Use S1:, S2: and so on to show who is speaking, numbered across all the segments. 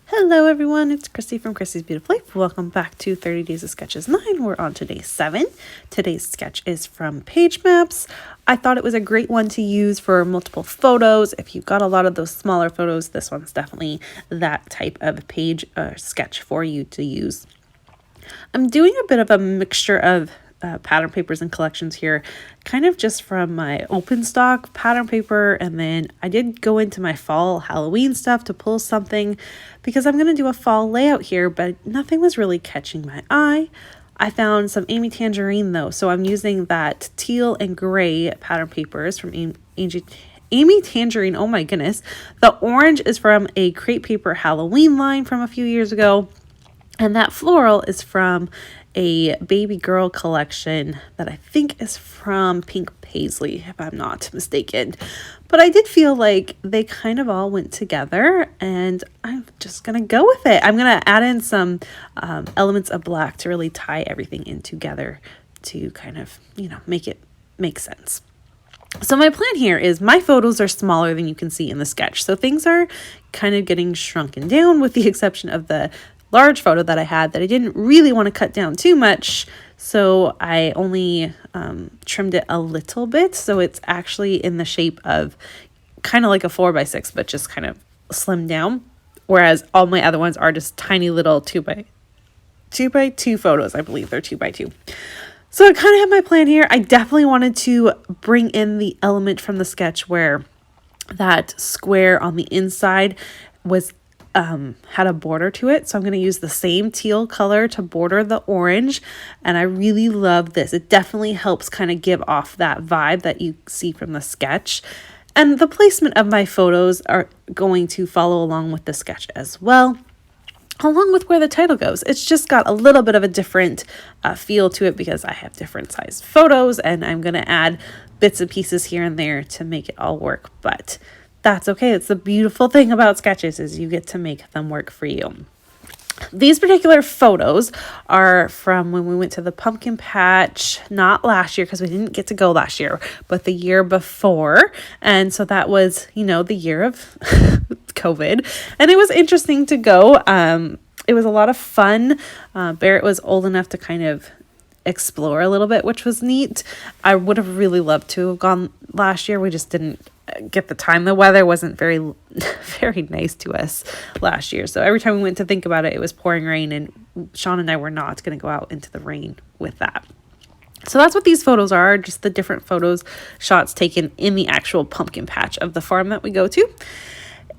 S1: Hello everyone, it's Christy from Christy's Beautiful Life. Welcome back to 30 Days of Sketches 9. We're on to day 7. Today's sketch is from Page Maps. I thought it was a great one to use for multiple photos. If you've got a lot of those smaller photos, this one's definitely that type of page sketch for you to use. I'm doing a bit of a mixture of pattern papers and collections here, kind of just from my open stock pattern paper, and then I did go into my fall Halloween stuff to pull something because I'm going to do a fall layout here, but nothing was really catching my eye. I found some Amy Tangerine though, so I'm using that teal and gray pattern papers from Amy Tangerine. Oh my goodness. The orange is from a Crate Paper Halloween line from a few years ago, and that floral is from a baby girl collection that I think is from Pink Paisley, if I'm not mistaken. But I did feel like they kind of all went together, and I'm just going to go with it. I'm going to add in some elements of black to really tie everything in together to kind of, make it make sense. So my plan here is my photos are smaller than you can see in the sketch. So things are kind of getting shrunken down with the exception of the large photo that I had that I didn't really want to cut down too much, so I only trimmed it a little bit, so it's actually in the shape of kind of like a 4x6, but just kind of slimmed down, whereas all my other ones are just tiny little 2x2 photos. I believe they're 2x2. So I kind of have my plan here. I definitely wanted to bring in the element from the sketch where that square on the inside was had a border to it. So I'm going to use the same teal color to border the orange. And I really love this. It definitely helps kind of give off that vibe that you see from the sketch. And the placement of my photos are going to follow along with the sketch as well, along with where the title goes. It's just got a little bit of a different feel to it because I have different sized photos, and I'm going to add bits and pieces here and there to make it all work. But that's okay. It's the beautiful thing about sketches is you get to make them work for you. These particular photos are from when we went to the pumpkin patch, not last year because we didn't get to go last year, but the year before. And so that was, the year of COVID. And it was interesting to go. It was a lot of fun. Barrett was old enough to kind of explore a little bit, which was neat. I would have really loved to have gone last year. We just didn't get the time. The weather wasn't very nice to us last year, so every time we went to think about it, it was pouring rain, and Sean and I were not going to go out into the rain with that. So that's what these photos are, just the different shots taken in the actual pumpkin patch of the farm that we go to.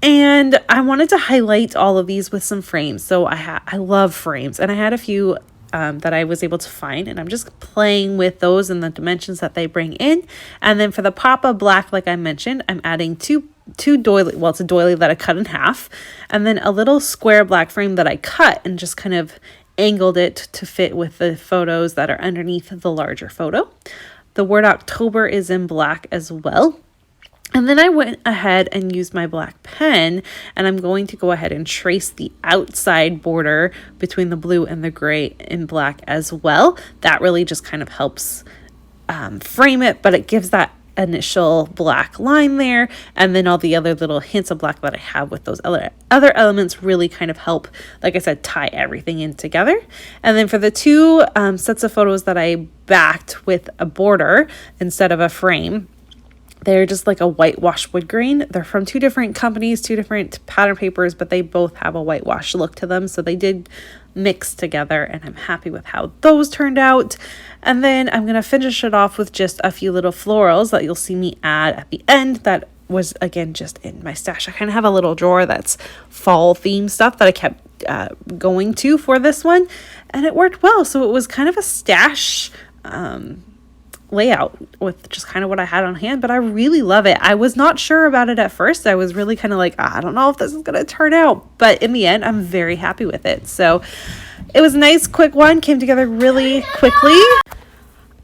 S1: And I wanted to highlight all of these with some frames. So I love frames, and I had a few that I was able to find, and I'm just playing with those and the dimensions that they bring in. And then for the pop of black, like I mentioned, I'm adding two doily. Well, it's a doily that I cut in half, and then a little square black frame that I cut and just kind of angled it to fit with the photos that are underneath the larger photo. The word October is in black as well. And then I went ahead and used my black pen, and I'm going to go ahead and trace the outside border between the blue and the gray in black as well. That really just kind of helps frame it, but it gives that initial black line there. And then all the other little hints of black that I have with those other elements really kind of help, like I said, tie everything in together. And then for the two sets of photos that I backed with a border instead of a frame, they're just like a whitewash wood grain. They're from two different companies, two different pattern papers, but they both have a whitewash look to them. So they did mix together, and I'm happy with how those turned out. And then I'm going to finish it off with just a few little florals that you'll see me add at the end. That was, again, just in my stash. I kind of have a little drawer that's fall theme stuff that I kept going to for this one, and it worked well. So it was kind of a stash layout with just kind of what I had on hand, but I really love it. I was not sure about it at first. I was really kind of like, I don't know if this is going to turn out, but in the end, I'm very happy with it. So it was a nice, quick one, came together really quickly.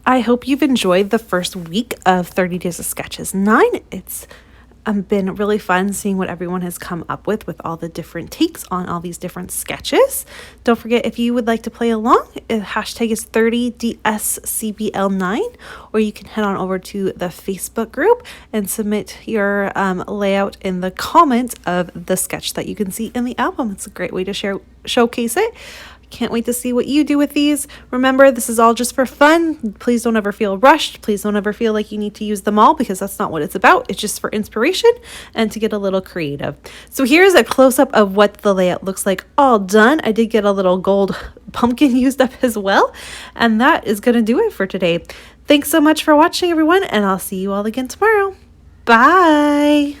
S1: I hope you've enjoyed the first week of 30 Days of Sketches 9. It's been really fun seeing what everyone has come up with all the different takes on all these different sketches. Don't forget, if you would like to play along, the hashtag is 30DSCBL9, or you can head on over to the Facebook group and submit your layout in the comments of the sketch that you can see in the album. It's a great way to showcase it. Can't wait to see what you do with these. Remember, this is all just for fun. Please don't ever feel rushed. Please don't ever feel like you need to use them all, because that's not what it's about. It's just for inspiration and to get a little creative. So here's a close-up of what the layout looks like all done. I did get a little gold pumpkin used up as well. And that is going to do it for today. Thanks so much for watching, everyone, and I'll see you all again tomorrow. Bye.